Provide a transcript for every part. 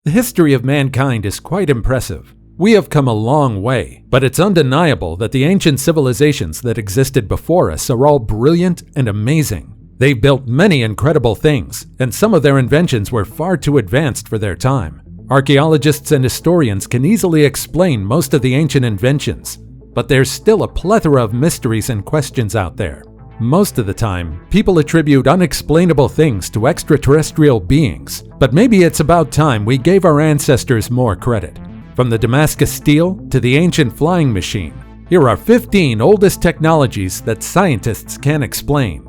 The history of mankind is quite impressive. We have come a long way, but it's undeniable that the ancient civilizations that existed before us are all brilliant and amazing. They built many incredible things, and some of their inventions were far too advanced for their time. Archeologists and historians can easily explain most of the ancient inventions, but there's still a plethora of mysteries and questions out there. Most of the time, people attribute unexplainable things to extraterrestrial beings, but maybe it's about time we gave our ancestors more credit. From the Damascus Steel to the ancient flying machine, here are 15 oldest technologies that scientists can't explain.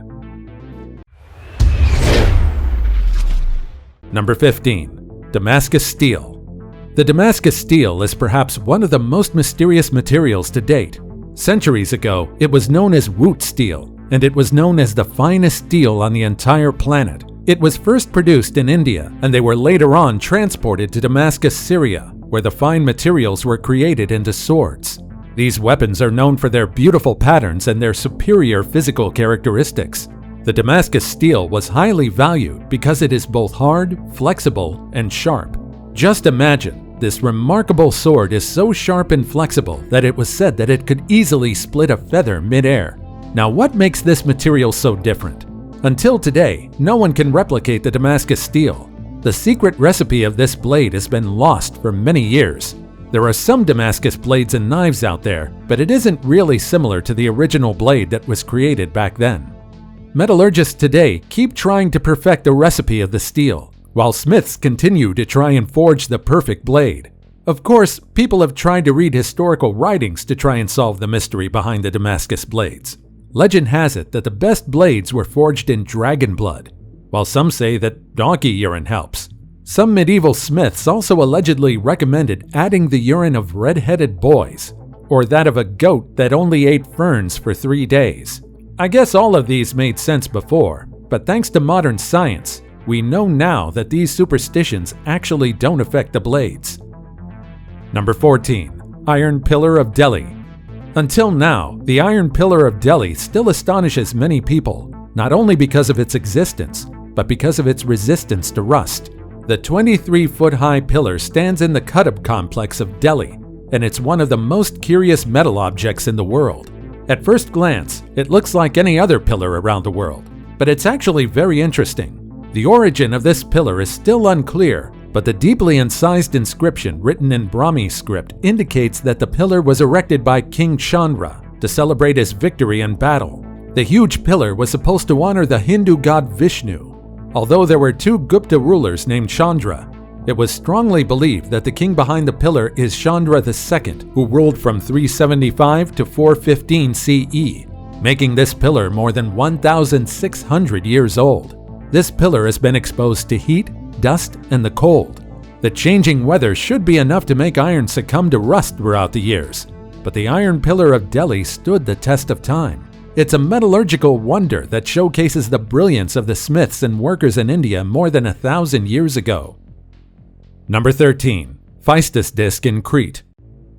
Number 15. Damascus Steel. The Damascus Steel is perhaps one of the most mysterious materials to date. Centuries ago, it was known as root steel, and it was known as the finest steel on the entire planet. It was first produced in India, and they were later on transported to Damascus, Syria, where the fine materials were created into swords. These weapons are known for their beautiful patterns and their superior physical characteristics. The Damascus steel was highly valued because it is both hard, flexible, and sharp. Just imagine, this remarkable sword is so sharp and flexible that it was said that it could easily split a feather mid-air. Now, what makes this material so different? Until today, no one can replicate the Damascus steel. The secret recipe of this blade has been lost for many years. There are some Damascus blades and knives out there, but it isn't really similar to the original blade that was created back then. Metallurgists today keep trying to perfect the recipe of the steel, while smiths continue to try and forge the perfect blade. Of course, people have tried to read historical writings to try and solve the mystery behind the Damascus blades. Legend has it that the best blades were forged in dragon blood, while some say that donkey urine helps. Some medieval smiths also allegedly recommended adding the urine of red-headed boys, or that of a goat that only ate ferns for 3 days. I guess all of these made sense before, but thanks to modern science, we know now that these superstitions actually don't affect the blades. Number 14. Iron Pillar of Delhi. Until now, the Iron Pillar of Delhi still astonishes many people, not only because of its existence, but because of its resistance to rust. The 23-foot-high pillar stands in the Qutb complex of Delhi, and it's one of the most curious metal objects in the world. At first glance, it looks like any other pillar around the world, but it's actually very interesting. The origin of this pillar is still unclear, but the deeply incised inscription written in Brahmi script indicates that the pillar was erected by King Chandra to celebrate his victory in battle. The huge pillar was supposed to honor the Hindu god Vishnu. Although there were 2 Gupta rulers named Chandra, it was strongly believed that the king behind the pillar is Chandra II, who ruled from 375 to 415 CE, making this pillar more than 1,600 years old. This pillar has been exposed to heat, dust, and the cold. The changing weather should be enough to make iron succumb to rust throughout the years, but the Iron Pillar of Delhi stood the test of time. It's a metallurgical wonder that showcases the brilliance of the smiths and workers in India more than 1,000 years ago. Number 13. Phaistos Disc in Crete.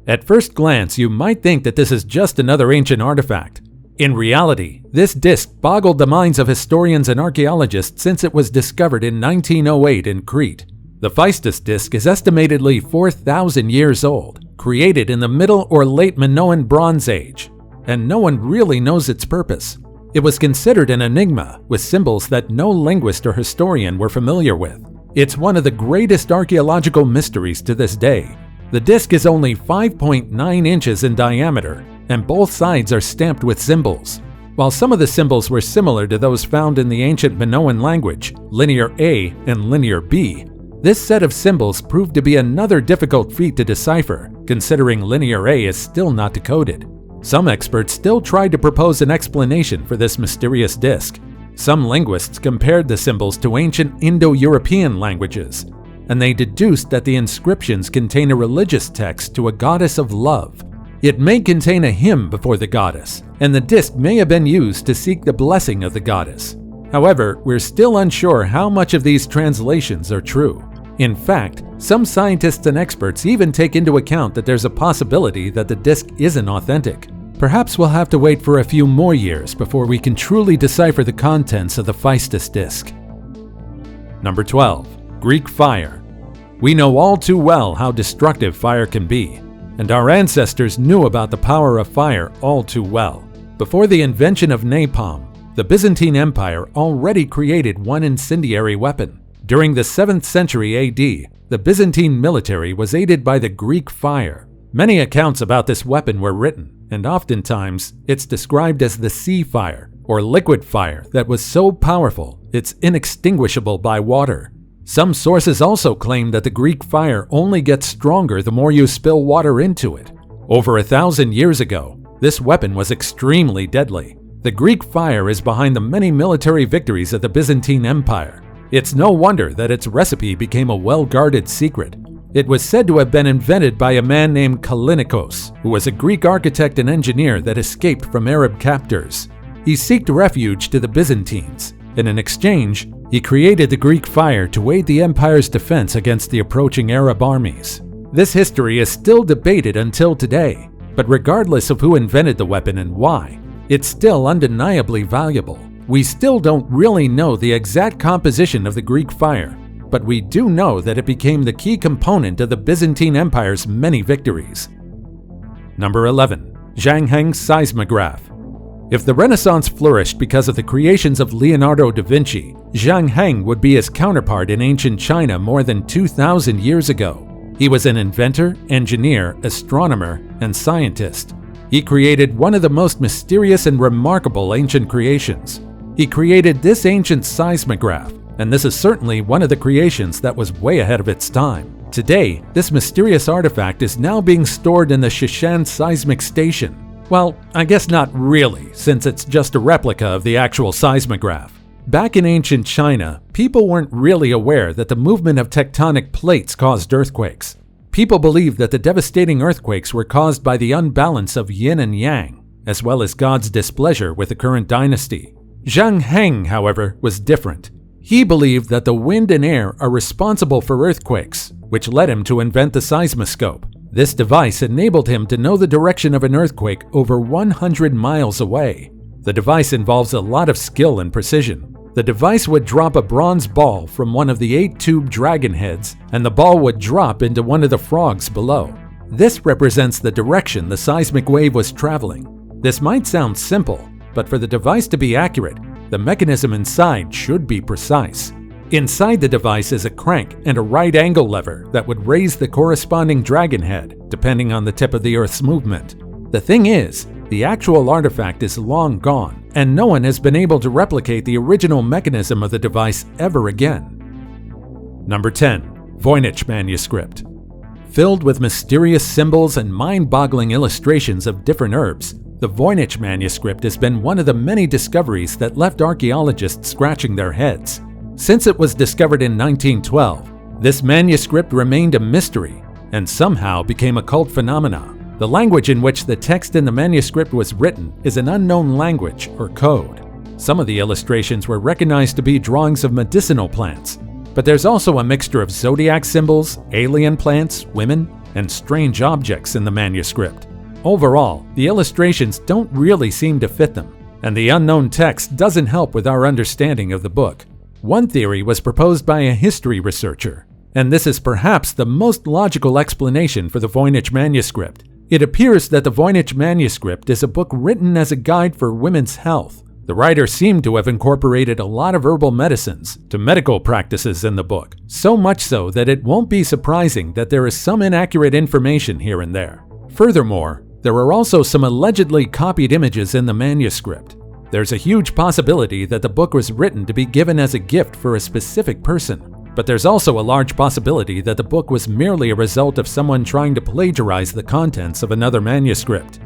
At first glance, you might think that this is just another ancient artifact. In reality, this disc boggled the minds of historians and archaeologists since it was discovered in 1908 in Crete. The Phaistos disc is estimatedly 4,000 years old, created in the Middle or Late Minoan Bronze Age, and no one really knows its purpose. It was considered an enigma with symbols that no linguist or historian were familiar with. It's one of the greatest archaeological mysteries to this day. The disc is only 5.9 inches in diameter, and both sides are stamped with symbols. While some of the symbols were similar to those found in the ancient Minoan language, Linear A and Linear B, this set of symbols proved to be another difficult feat to decipher, considering Linear A is still not decoded. Some experts still tried to propose an explanation for this mysterious disc. Some linguists compared the symbols to ancient Indo-European languages, and they deduced that the inscriptions contain a religious text to a goddess of love. It may contain a hymn before the goddess, and the disc may have been used to seek the blessing of the goddess. However, we're still unsure how much of these translations are true. In fact, some scientists and experts even take into account that there's a possibility that the disc isn't authentic. Perhaps we'll have to wait for a few more years before we can truly decipher the contents of the Phaistos disc. Number 12. Greek fire. We know all too well how destructive fire can be, and our ancestors knew about the power of fire all too well. Before the invention of napalm, the Byzantine Empire already created one incendiary weapon. During the 7th century AD, the Byzantine military was aided by the Greek fire. Many accounts about this weapon were written, and oftentimes it's described as the sea fire, or liquid fire that was so powerful it's inextinguishable by water. Some sources also claim that the Greek fire only gets stronger the more you spill water into it. Over 1,000 years ago, this weapon was extremely deadly. The Greek fire is behind the many military victories of the Byzantine Empire. It's no wonder that its recipe became a well-guarded secret. It was said to have been invented by a man named Kallinikos, who was a Greek architect and engineer that escaped from Arab captors. He sought refuge to the Byzantines, and in exchange, he created the Greek fire to aid the empire's defense against the approaching Arab armies. This history is still debated until today, but regardless of who invented the weapon and why, it's still undeniably valuable. We still don't really know the exact composition of the Greek fire, but we do know that it became the key component of the Byzantine Empire's many victories. Number 11. Zhang Heng's seismograph. If the Renaissance flourished because of the creations of Leonardo da Vinci, Zhang Heng would be his counterpart in ancient China more than 2,000 years ago. He was an inventor, engineer, astronomer, and scientist. He created one of the most mysterious and remarkable ancient creations. He created this ancient seismograph, and this is certainly one of the creations that was way ahead of its time. Today, this mysterious artifact is now being stored in the Shishan Seismic Station. Well, I guess not really, since it's just a replica of the actual seismograph. Back in ancient China, people weren't really aware that the movement of tectonic plates caused earthquakes. People believed that the devastating earthquakes were caused by the unbalance of yin and yang, as well as God's displeasure with the current dynasty. Zhang Heng, however, was different. He believed that the wind and air are responsible for earthquakes, which led him to invent the seismoscope. This device enabled him to know the direction of an earthquake over 100 miles away. The device involves a lot of skill and precision. The device would drop a bronze ball from one of the 8-tube dragon heads, and the ball would drop into one of the frogs below. This represents the direction the seismic wave was traveling. This might sound simple, but for the device to be accurate, the mechanism inside should be precise. Inside the device is a crank and a right angle lever that would raise the corresponding dragon head, depending on the tip of the Earth's movement. The thing is, the actual artifact is long gone, and no one has been able to replicate the original mechanism of the device ever again. Number 10. Voynich manuscript. Filled with mysterious symbols and mind-boggling illustrations of different herbs, the Voynich manuscript has been one of the many discoveries that left archaeologists scratching their heads. Since it was discovered in 1912, this manuscript remained a mystery and somehow became a cult phenomenon. The language in which the text in the manuscript was written is an unknown language or code. Some of the illustrations were recognized to be drawings of medicinal plants, but there's also a mixture of zodiac symbols, alien plants, women, and strange objects in the manuscript. Overall, the illustrations don't really seem to fit them, and the unknown text doesn't help with our understanding of the book. One theory was proposed by a history researcher, and this is perhaps the most logical explanation for the Voynich manuscript. It appears that the Voynich manuscript is a book written as a guide for women's health. The writer seemed to have incorporated a lot of herbal medicines to medical practices in the book, so much so that it won't be surprising that there is some inaccurate information here and there. Furthermore, there are also some allegedly copied images in the manuscript. There's a huge possibility that the book was written to be given as a gift for a specific person, but there's also a large possibility that the book was merely a result of someone trying to plagiarize the contents of another manuscript.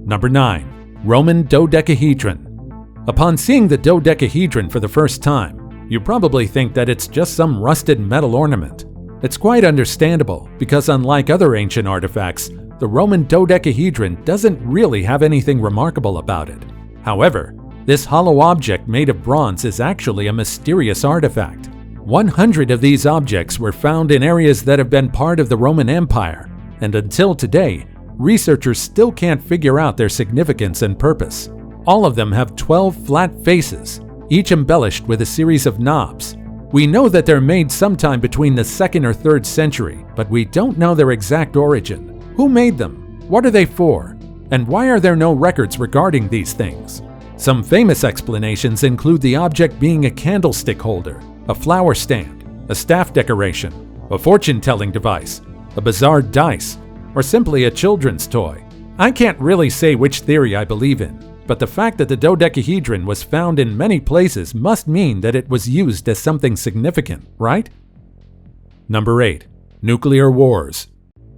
Number 9. Roman dodecahedron. Upon seeing the dodecahedron for the first time, you probably think that it's just some rusted metal ornament. It's quite understandable because unlike other ancient artifacts, the Roman dodecahedron doesn't really have anything remarkable about it. However, this hollow object made of bronze is actually a mysterious artifact. 100 of these objects were found in areas that have been part of the Roman Empire, and until today, researchers still can't figure out their significance and purpose. All of them have 12 flat faces, each embellished with a series of knobs. We know that they're made sometime between the 2nd or 3rd century, but we don't know their exact origin. Who made them? What are they for? And why are there no records regarding these things? Some famous explanations include the object being a candlestick holder, a flower stand, a staff decoration, a fortune-telling device, a bizarre dice, or simply a children's toy. I can't really say which theory I believe in, but the fact that the dodecahedron was found in many places must mean that it was used as something significant, right? Number 8. Nuclear wars.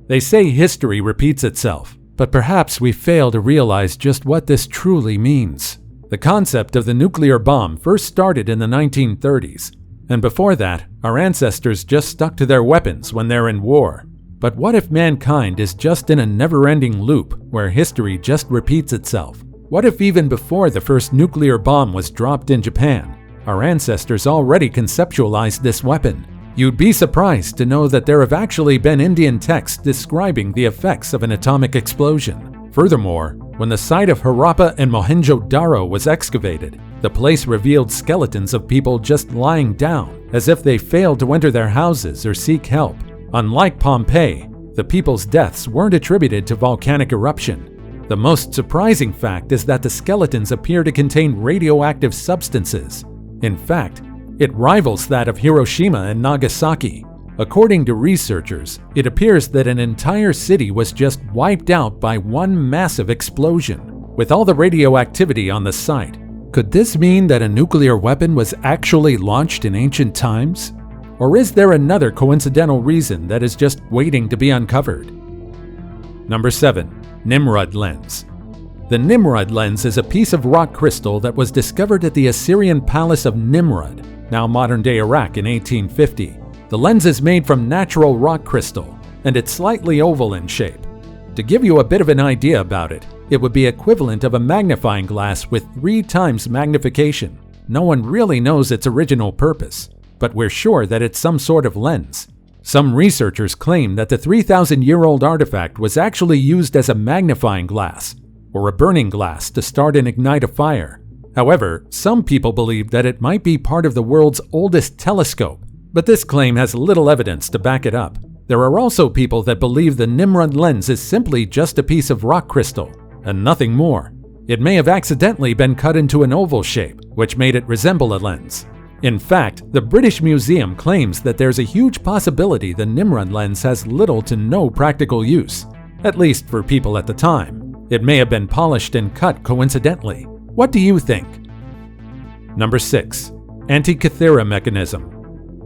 They say history repeats itself, but perhaps we fail to realize just what this truly means. The concept of the nuclear bomb first started in the 1930s, and before that, our ancestors just stuck to their weapons when they're in war. But what if mankind is just in a never-ending loop where history just repeats itself? What if even before the first nuclear bomb was dropped in Japan, our ancestors already conceptualized this weapon? You'd be surprised to know that there have actually been Indian texts describing the effects of an atomic explosion. Furthermore, when the site of Harappa and Mohenjo-Daro was excavated, the place revealed skeletons of people just lying down, as if they failed to enter their houses or seek help. Unlike Pompeii, the people's deaths weren't attributed to volcanic eruption. The most surprising fact is that the skeletons appear to contain radioactive substances. In fact, it rivals that of Hiroshima and Nagasaki. According to researchers, it appears that an entire city was just wiped out by one massive explosion, with all the radioactivity on the site. Could this mean that a nuclear weapon was actually launched in ancient times? Or is there another coincidental reason that is just waiting to be uncovered? Number 7. Nimrud lens. The Nimrud lens is a piece of rock crystal that was discovered at the Assyrian palace of Nimrud, now modern-day Iraq, in 1850. The lens is made from natural rock crystal, and it's slightly oval in shape. To give you a bit of an idea about it, it would be equivalent of a magnifying glass with 3 times magnification. No one really knows its original purpose, but we're sure that it's some sort of lens. Some researchers claim that the 3,000-year-old artifact was actually used as a magnifying glass, or a burning glass to start and ignite a fire. However, some people believe that it might be part of the world's oldest telescope, but this claim has little evidence to back it up. There are also people that believe the Nimrud lens is simply just a piece of rock crystal, and nothing more. It may have accidentally been cut into an oval shape, which made it resemble a lens. In fact, the British Museum claims that there's a huge possibility the Nimrud lens has little to no practical use, at least for people at the time. It may have been polished and cut coincidentally. What do you think? Number 6. Antikythera mechanism.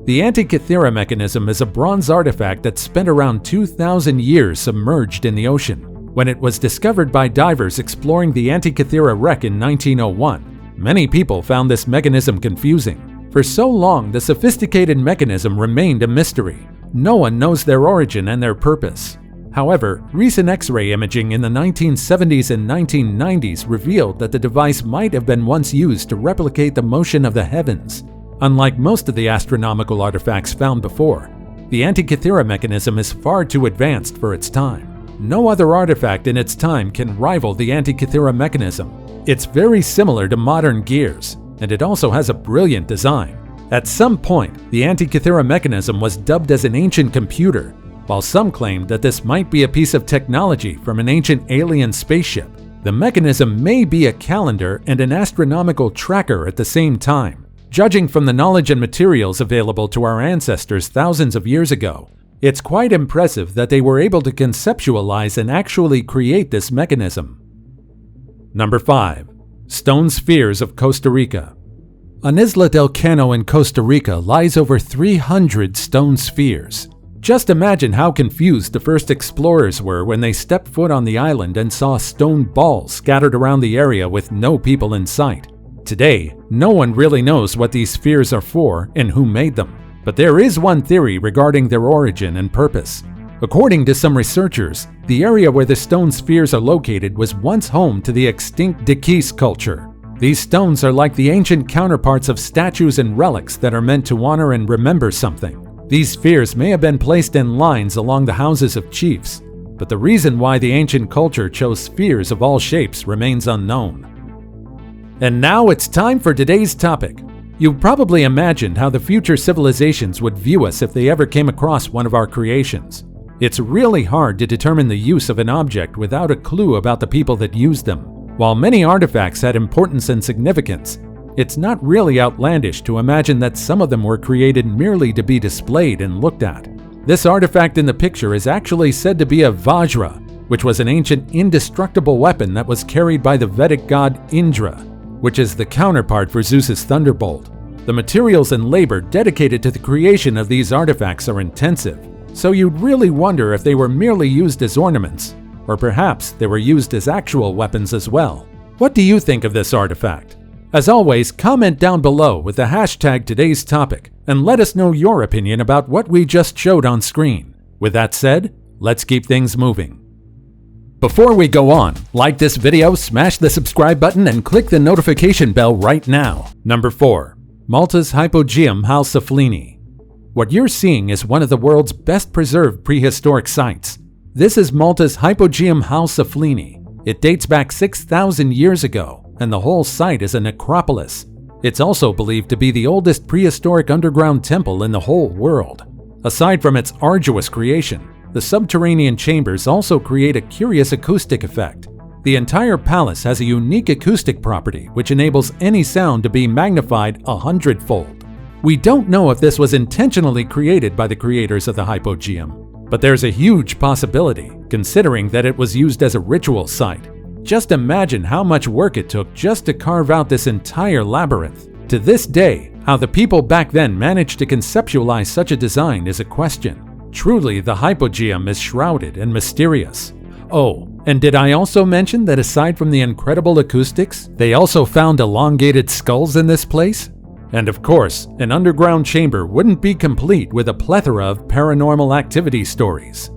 The Antikythera mechanism is a bronze artifact that spent around 2,000 years submerged in the ocean. When it was discovered by divers exploring the Antikythera wreck in 1901, many people found this mechanism confusing. For so long, the sophisticated mechanism remained a mystery. No one knows their origin and their purpose. However, recent X-ray imaging in the 1970s and 1990s revealed that the device might have been once used to replicate the motion of the heavens. Unlike most of the astronomical artifacts found before, the Antikythera mechanism is far too advanced for its time. No other artifact in its time can rival the Antikythera mechanism. It's very similar to modern gears, and it also has a brilliant design. At some point, the Antikythera mechanism was dubbed as an ancient computer, while some claimed that this might be a piece of technology from an ancient alien spaceship. The mechanism may be a calendar and an astronomical tracker at the same time. Judging from the knowledge and materials available to our ancestors thousands of years ago, it's quite impressive that they were able to conceptualize and actually create this mechanism. Number 5. Stone spheres of Costa Rica. On Isla del Cano in Costa Rica lies over 300 stone spheres. Just imagine how confused the first explorers were when they stepped foot on the island and saw stone balls scattered around the area with no people in sight. Today, no one really knows what these spheres are for and who made them, but there is one theory regarding their origin and purpose. According to some researchers, the area where the stone spheres are located was once home to the extinct Daquis culture. These stones are like the ancient counterparts of statues and relics that are meant to honor and remember something. These spheres may have been placed in lines along the houses of chiefs, but the reason why the ancient culture chose spheres of all shapes remains unknown. And now it's time for today's topic. You've probably imagined how the future civilizations would view us if they ever came across one of our creations. It's really hard to determine the use of an object without a clue about the people that used them. While many artifacts had importance and significance, it's not really outlandish to imagine that some of them were created merely to be displayed and looked at. This artifact in the picture is actually said to be a Vajra, which was an ancient indestructible weapon that was carried by the Vedic god Indra, which is the counterpart for Zeus's thunderbolt. The materials and labor dedicated to the creation of these artifacts are intensive, so you'd really wonder if they were merely used as ornaments, or perhaps they were used as actual weapons as well. What do you think of this artifact? As always, comment down below with the hashtag today's topic and let us know your opinion about what we just showed on screen. With that said, let's keep things moving. Before we go on, like this video, smash the subscribe button, and click the notification bell right now. Number 4. Malta's Hypogeum Halsaflini. What you're seeing is one of the world's best preserved prehistoric sites. This is Malta's Hypogeum Halsaflini. It dates back 6,000 years ago, and the whole site is a necropolis. It's also believed to be the oldest prehistoric underground temple in the whole world. Aside from its arduous creation, the subterranean chambers also create a curious acoustic effect. The entire palace has a unique acoustic property which enables any sound to be magnified 100-fold. We don't know if this was intentionally created by the creators of the Hypogeum, but there's a huge possibility, considering that it was used as a ritual site. Just imagine how much work it took just to carve out this entire labyrinth. To this day, how the people back then managed to conceptualize such a design is a question. Truly, the Hypogeum is shrouded and mysterious. Oh, and did I also mention that aside from the incredible acoustics, they also found elongated skulls in this place? And of course, an underground chamber wouldn't be complete with a plethora of paranormal activity stories.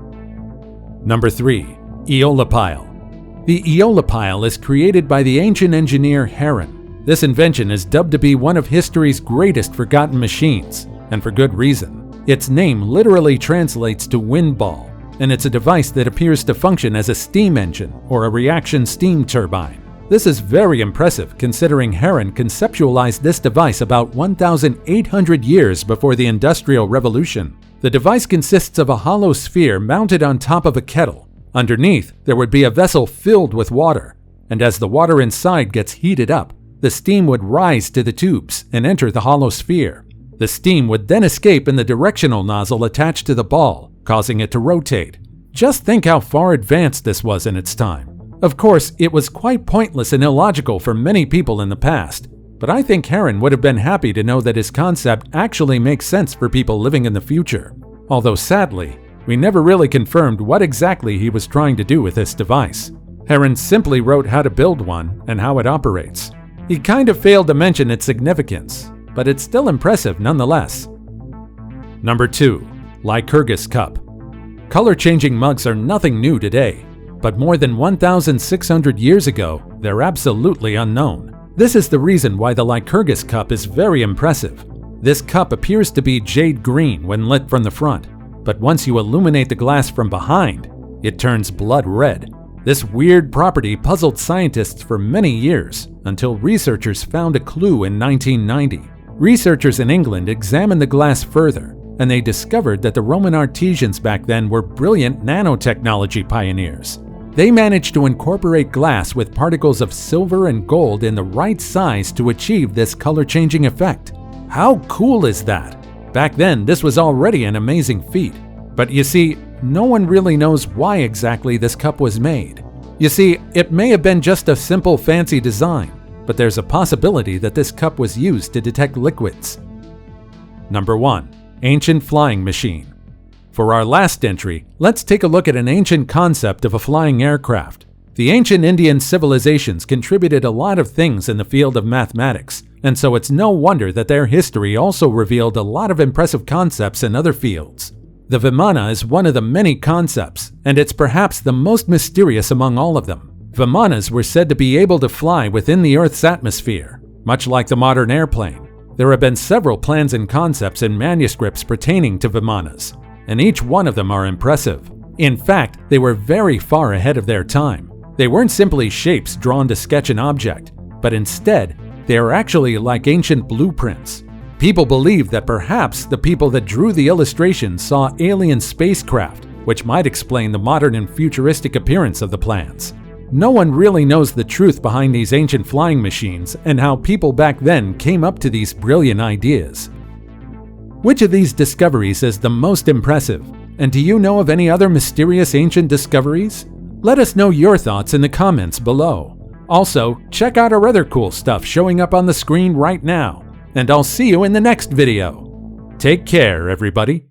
Number 3. Aeolipile. The Aeolipile is created by the ancient engineer Heron. This invention is dubbed to be one of history's greatest forgotten machines, and for good reason. Its name literally translates to wind ball, and it's a device that appears to function as a steam engine or a reaction steam turbine. This is very impressive considering Heron conceptualized this device about 1,800 years before the Industrial Revolution. The device consists of a hollow sphere mounted on top of a kettle. Underneath, there would be a vessel filled with water, and as the water inside gets heated up, the steam would rise to the tubes and enter the hollow sphere. The steam would then escape in the directional nozzle attached to the ball, causing it to rotate. Just think how far advanced this was in its time. Of course, it was quite pointless and illogical for many people in the past, but I think Heron would have been happy to know that his concept actually makes sense for people living in the future. Although sadly, we never really confirmed what exactly he was trying to do with this device. Heron simply wrote how to build one and how it operates. He kind of failed to mention its significance, but it's still impressive nonetheless. Number 2. Lycurgus Cup. Color-changing mugs are nothing new today, but more than 1,600 years ago, they're absolutely unknown. This is the reason why the Lycurgus Cup is very impressive. This cup appears to be jade green when lit from the front, but once you illuminate the glass from behind, it turns blood red. This weird property puzzled scientists for many years until researchers found a clue in 1990. Researchers in England examined the glass further, and they discovered that the Roman artisans back then were brilliant nanotechnology pioneers. They managed to incorporate glass with particles of silver and gold in the right size to achieve this color-changing effect. How cool is that? Back then, this was already an amazing feat. But you see, no one really knows why exactly this cup was made. You see, it may have been just a simple fancy design, but there's a possibility that this cup was used to detect liquids. Number 1. Ancient Flying Machine. For our last entry, let's take a look at an ancient concept of a flying aircraft. The ancient Indian civilizations contributed a lot of things in the field of mathematics, and so it's no wonder that their history also revealed a lot of impressive concepts in other fields. The Vimana is one of the many concepts, and it's perhaps the most mysterious among all of them. Vimanas were said to be able to fly within the Earth's atmosphere, much like the modern airplane. There have been several plans and concepts in manuscripts pertaining to Vimanas, and each one of them are impressive. In fact, they were very far ahead of their time. They weren't simply shapes drawn to sketch an object, but instead, They are actually like ancient blueprints. People believe that perhaps the people that drew the illustrations saw alien spacecraft, which might explain the modern and futuristic appearance of the plans. No one really knows the truth behind these ancient flying machines and how people back then came up to these brilliant ideas. Which of these discoveries is the most impressive? And do you know of any other mysterious ancient discoveries? Let us know your thoughts in the comments below. Also, check out our other cool stuff showing up on the screen right now. And I'll see you in the next video. Take care, everybody.